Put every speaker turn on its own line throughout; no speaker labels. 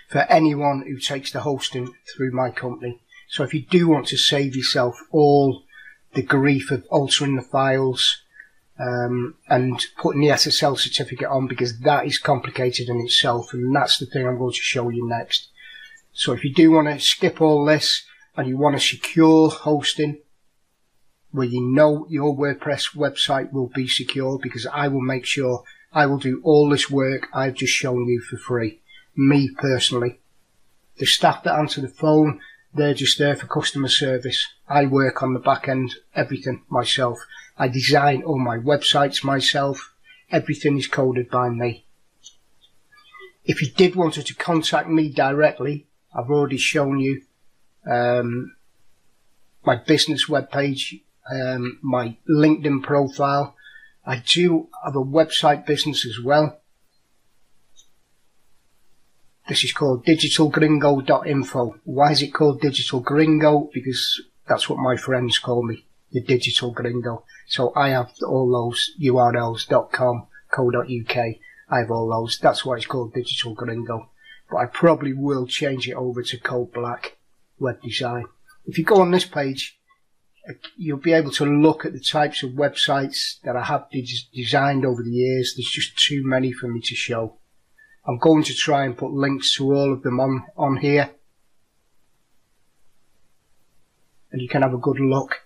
for anyone who takes the hosting through my company. So if you do want to save yourself all the grief of altering the files and putting the SSL certificate on, because that is complicated in itself, and that's the thing I'm going to show you next. So if you do want to skip all this and you want a secure hosting where you know your WordPress website will be secure, because I will make sure I will do all this work I've just shown you for free. Me personally. The staff that answer the phone, they're just there for customer service. I work on the back end, everything myself. I design all my websites myself. Everything is coded by me. If you did want to contact me directly, I've already shown you my business webpage, my LinkedIn profile. I do have a website business as well. This is called digitalgringo.info. Why is it called Digital Gringo? Because that's what my friends call me, the Digital Gringo. So I have all those URLs, .com, co.uk. I have all those. That's why it's called Digital Gringo. But I probably will change it over to Code Black Web Design. If you go on this page, you'll be able to look at the types of websites that I have designed over the years. There's just too many for me to show. I'm going to try and put links to all of them on here, and you can have a good look.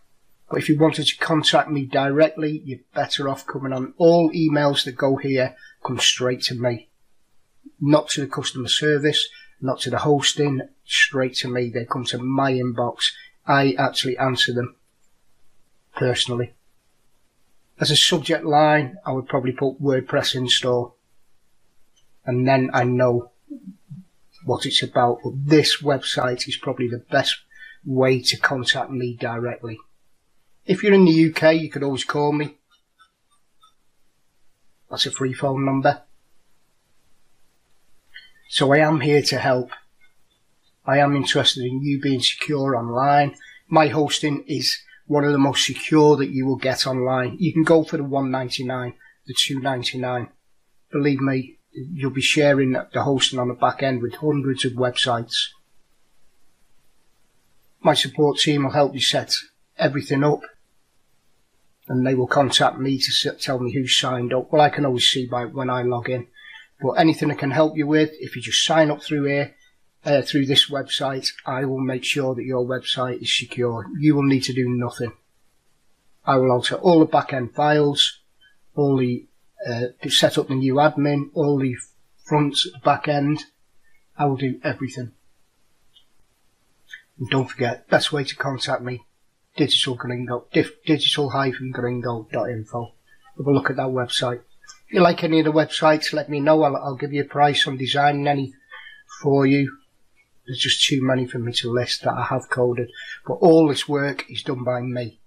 But if you wanted to contact me directly, you're better off coming on. All emails that go here come straight to me, not to the customer service, not to the hosting, straight to me. They come to my inbox. I actually answer them personally. As a subject line, I would probably put WordPress install, and then I know what it's about. But this website is probably the best way to contact me directly. If you're in the UK, you could always call me. That's a free phone number. So I am here to help. I am interested in you being secure online. My hosting is one of the most secure that you will get online. You can go for the $199, the $299. Believe me, you'll be sharing the hosting on the back end with hundreds of websites. My support team will help you set everything up, and they will contact me to tell me who's signed up. Well, I can always see by when I log in. But anything I can help you with, if you just sign up through here, through this website, I will make sure that your website is secure. You will need to do nothing. I will alter all the back-end files, all the set up the new admin, all the front, back end. I will do everything. And don't forget, best way to contact me, digital-gringo, digital-gringo.info. Have a look at that website. If you like any of the websites, let me know. I'll give you a price on designing any for you. There's just too many for me to list that I have coded. But all this work is done by me.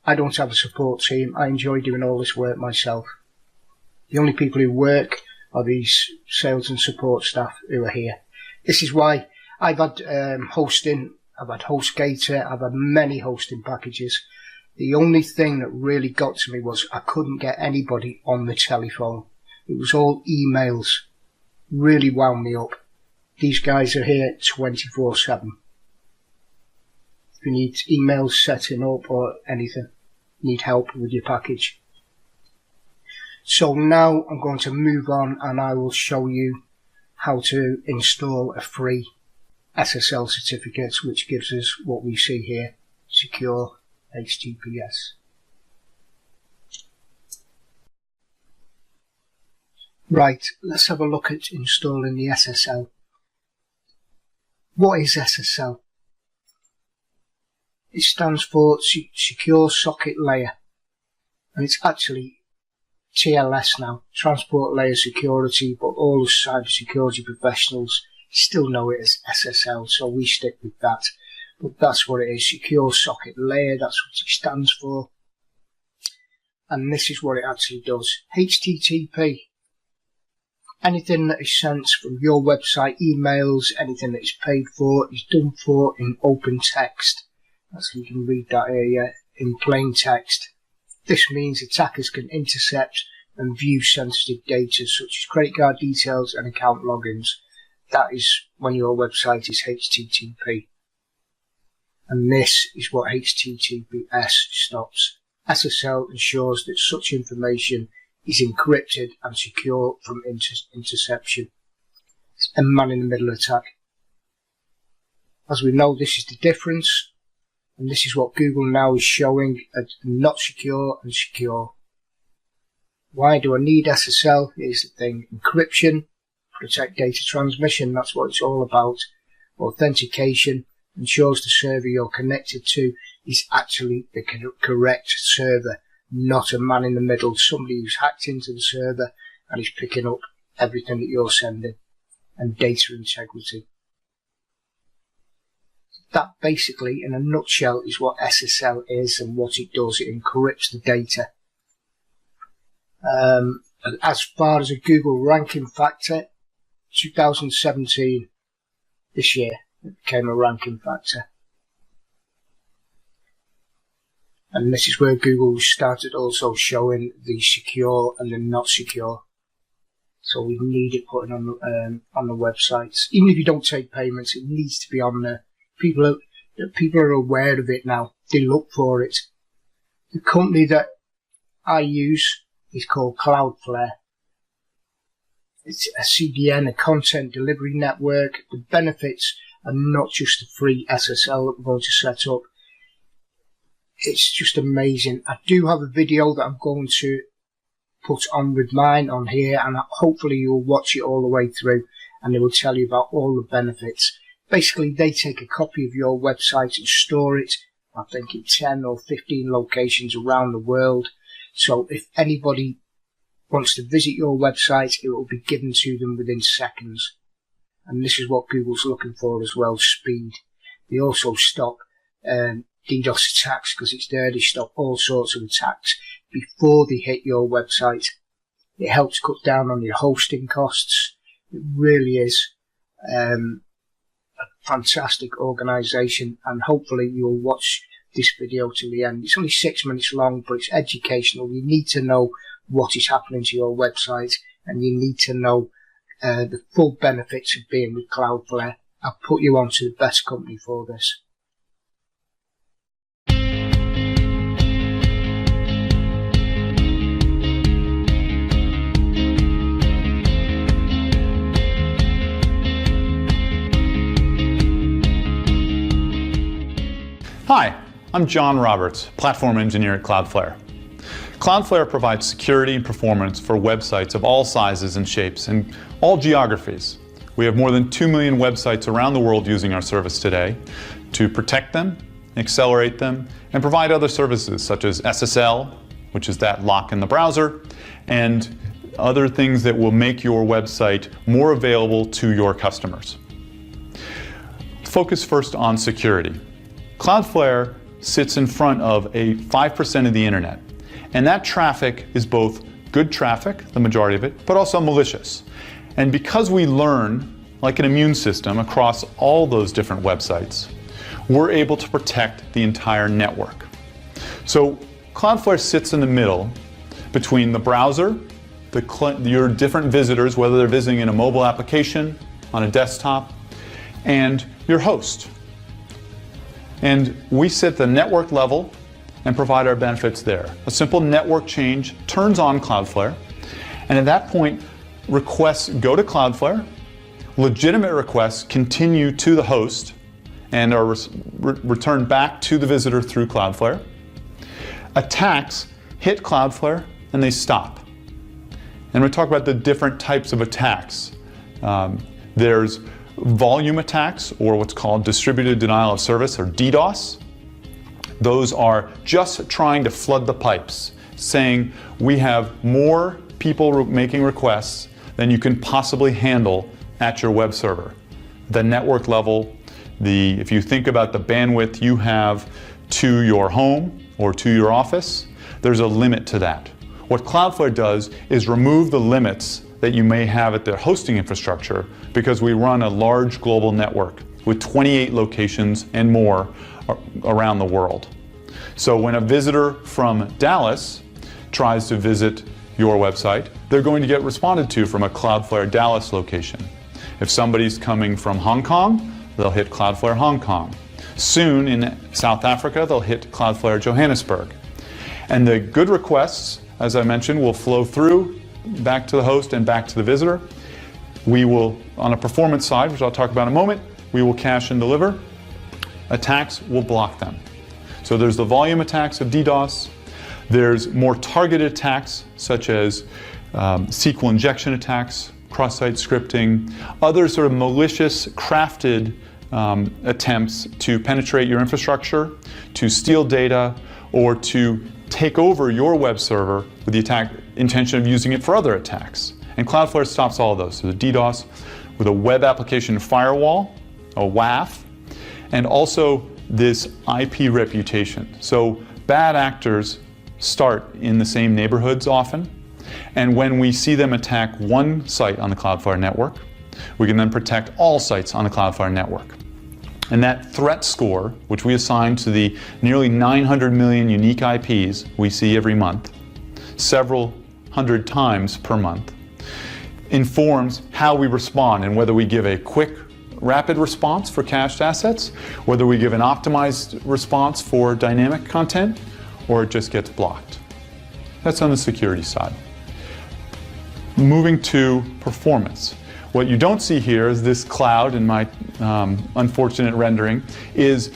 I don't have a support team. I enjoy doing all this work myself. The only people who work are these sales and support staff who are here. This is why I've had hosting, I've had HostGator, I've had many hosting packages. The only thing that really got to me was I couldn't get anybody on the telephone. It was all emails. Really wound me up. These guys are here 24/7. If you need emails setting up or anything, need help with your package. So now I'm going to move on, and I will show you how to install a free SSL certificate, which gives us what we see here, secure HTTPS. Right, let's have a look at installing the SSL. What is SSL? It stands for Secure Socket Layer, and it's actually TLS now, Transport Layer Security, but all the cybersecurity professionals still know it as SSL, so we stick with that. But that's what it is, Secure Socket Layer, that's what it stands for. And this is what it actually does. HTTP. Anything that is sent from your website, emails, anything that is paid for, is done for in open text. That's, you can read that here, in plain text. This means attackers can intercept and view sensitive data such as credit card details and account logins. that is when your website is HTTP. And this is what HTTPS stops. SSL ensures that such information is encrypted and secure from interception. It's a man-in-the-middle attack. As we know, this is the difference, and this is what Google now is showing as not secure and secure. Why do I need SSL? Here's the thing: encryption, protect data transmission, that's what it's all about. Authentication ensures the server you're connected to is actually the correct server, not a man in the middle, somebody who's hacked into the server and is picking up everything that you're sending. And data integrity. That basically, in a nutshell, is what SSL is and what it does. It encrypts the data. As far as a Google ranking factor, 2017, this year, it became a ranking factor. And this is where Google started also showing the secure and the not secure. So we need it put on the websites. Even if you don't take payments, it needs to be on there. People are aware of it now. They look for it. The company that I use is called Cloudflare. It's a CDN, a content delivery network. The benefits are not just the free SSL that we're going to set up. It's just amazing. I do have a video that I'm going to put on with mine on here, and hopefully you'll watch it all the way through, and it will tell you about all the benefits. Basically, they take a copy of your website and store it, I think, in 10 or 15 locations around the world. So if anybody wants to visit your website, it will be given to them within seconds. And this is what Google's looking for as well, speed. They also stop DDoS attacks, because it's there. They stop all sorts of attacks before they hit your website. It helps cut down on your hosting costs. It really is a fantastic organisation, and hopefully you'll watch this video to the end. It's only 6 minutes long, but it's educational. You need to know what is happening to your website, and you need to know the full benefits of being with Cloudflare. I'll put you on to the best company for this.
Hi, I'm John Roberts, Platform Engineer at Cloudflare. Cloudflare provides security and performance for websites of all sizes and shapes and all geographies. We have more than 2 million websites around the world using our service today to protect them, accelerate them, and provide other services such as SSL, which is that lock in the browser, and other things that will make your website more available to your customers. Focus first on security. Cloudflare sits in front of a 5% of the internet, and that traffic is both good traffic, the majority of it, but also malicious. And because we learn, like an immune system, across all those different websites, we're able to protect the entire network. So Cloudflare sits in the middle between the browser, your different visitors, whether they're visiting in a mobile application, on a desktop, and your host. And we sit the network level and provide our benefits there. A simple network change turns on Cloudflare, and at that point, requests go to Cloudflare, legitimate requests continue to the host and are returned back to the visitor through Cloudflare. Attacks hit Cloudflare and they stop. And we talk about the different types of attacks. There's volume attacks, or what's called distributed denial of service, or DDoS. Those are just trying to flood the pipes, saying we have more people making requests than you can possibly handle at your web server. The network level, if you think about the bandwidth you have to your home or to your office, there's a limit to that. What Cloudflare does is remove the limits that you may have at the hosting infrastructure, because we run a large global network with 28 locations and more around the world. So when a visitor from Dallas tries to visit your website, they're going to get responded to from a Cloudflare Dallas location. If somebody's coming from Hong Kong, they'll hit Cloudflare Hong Kong. Soon in South Africa, they'll hit Cloudflare Johannesburg. And the good requests, as I mentioned, will flow through back to the host and back to the visitor. We will, on a performance side, which I'll talk about in a moment, we will cache and deliver. Attacks will block them. So there's the volume attacks of DDoS. There's more targeted attacks, such as SQL injection attacks, cross-site scripting, other sort of malicious, crafted attempts to penetrate your infrastructure, to steal data, or to take over your web server with the intention of using it for other attacks. And Cloudflare stops all of those. So the DDoS with a web application firewall, a WAF, and also this IP reputation. So bad actors start in the same neighborhoods often. And when we see them attack one site on the Cloudflare network, we can then protect all sites on the Cloudflare network. And that threat score, which we assign to the nearly 900 million unique IPs we see every month, several hundred times per month, informs how we respond and whether we give a quick, rapid response for cached assets, whether we give an optimized response for dynamic content, or it just gets blocked. That's on the security side. Moving to performance. What you don't see here is this cloud in my unfortunate rendering is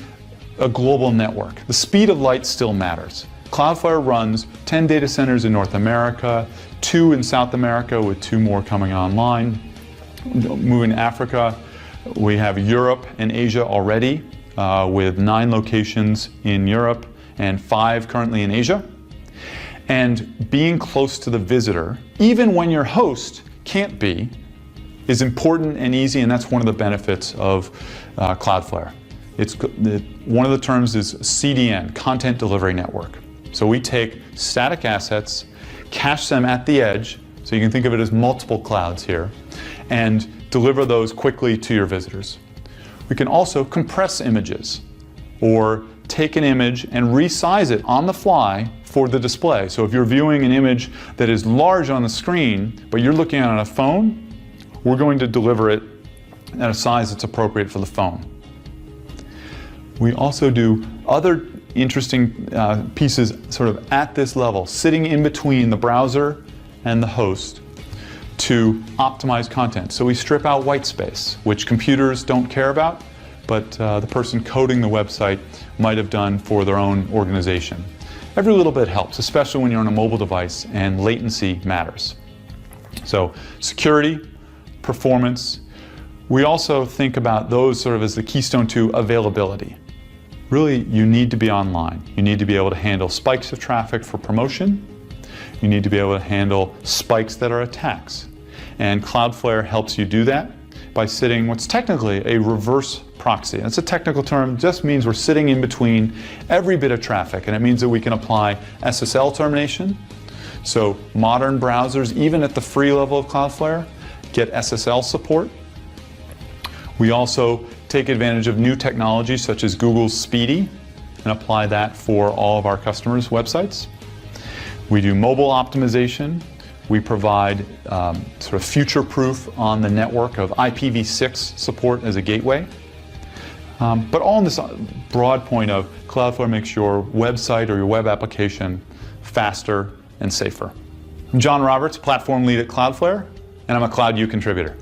a global network. The speed of light still matters. Cloudflare runs 10 data centers in North America, 2 in South America with 2 more coming online. Moving to Africa, we have Europe and Asia already with 9 locations in Europe and 5 currently in Asia. And being close to the visitor, even when your host can't be, is important and easy, and that's one of the benefits of Cloudflare. One of the terms is CDN, Content Delivery Network. So we take static assets, cache them at the edge, so you can think of it as multiple clouds here, and deliver those quickly to your visitors. We can also compress images, or take an image and resize it on the fly for the display. So if you're viewing an image that is large on the screen, but you're looking at it on a phone, we're going to deliver it at a size that's appropriate for the phone. We also do other interesting pieces sort of at this level, sitting in between the browser and the host to optimize content. So we strip out white space, which computers don't care about, but the person coding the website might have done for their own organization. Every little bit helps, especially when you're on a mobile device and latency matters. So security, performance. We also think about those sort of as the keystone to availability. Really, you need to be online. You need to be able to handle spikes of traffic for promotion. You need to be able to handle spikes that are attacks. And Cloudflare helps you do that by sitting what's technically a reverse proxy. That's a technical term, just means we're sitting in between every bit of traffic, and it means that we can apply SSL termination. So modern browsers, even at the free level of Cloudflare, get SSL support. We also take advantage of new technologies such as Google's Speedy and apply that for all of our customers' websites. We do mobile optimization. We provide sort of future-proof on the network of IPv6 support as a gateway. But all in this broad point of Cloudflare makes your website or your web application faster and safer. I'm John Roberts, platform lead at Cloudflare, and I'm a CloudU contributor.